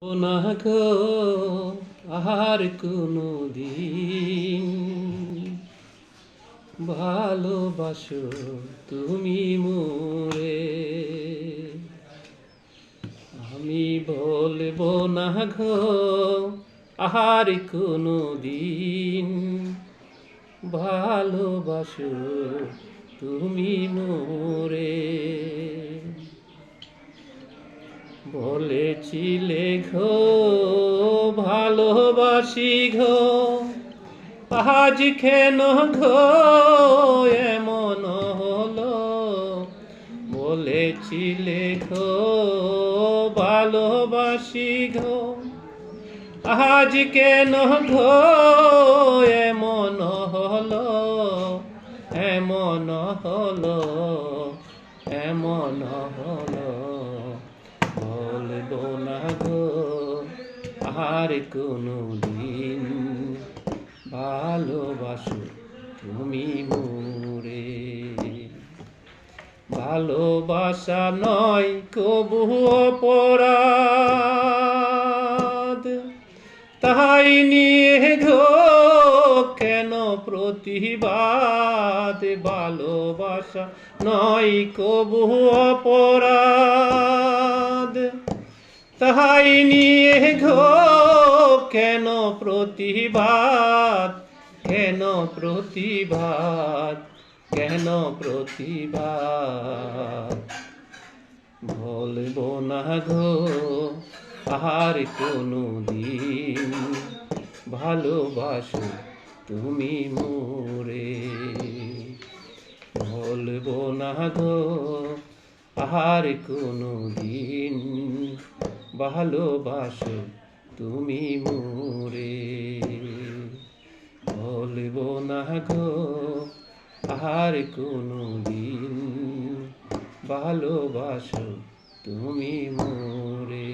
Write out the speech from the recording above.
ও না গো আর কোনো দিন ভালোবাসো তুমি মোরে। আমি বলবো না গো আর কোনো দিন ভালোবাসো তুমি মোরে। বলেছিলে ঘো ভালোবাসি ঘো, আজ কেন ঘো এমন হলো। বলেছিলে ঘো ভালোবাসি ঘো, আজ কেন ঘো এমন হলো। এমন হলো, এমন হলো। বলবো না গো আর কোনো দিন ভালোবাসো তুমি মোরে। ভালোবাসা নয় কবু অপরাধ, তাই নিয়ে গো কেন প্রতিবাদ। ভালোবাসা নয় কবু অপরাধ, তাই নিয়ে গো কেন প্রতিবাদ। কেন প্রতিবাদ, কেন প্রতিবাদ। বলবো না গো আর কোনো দিন ভালোবাসো তুমি মোরে। বলবো না গো আর কোনো দিন ভালোবাসো তুমি মোরে। বলবো না গো আর কোনো দিন ভালোবাসো তুমি মোরে।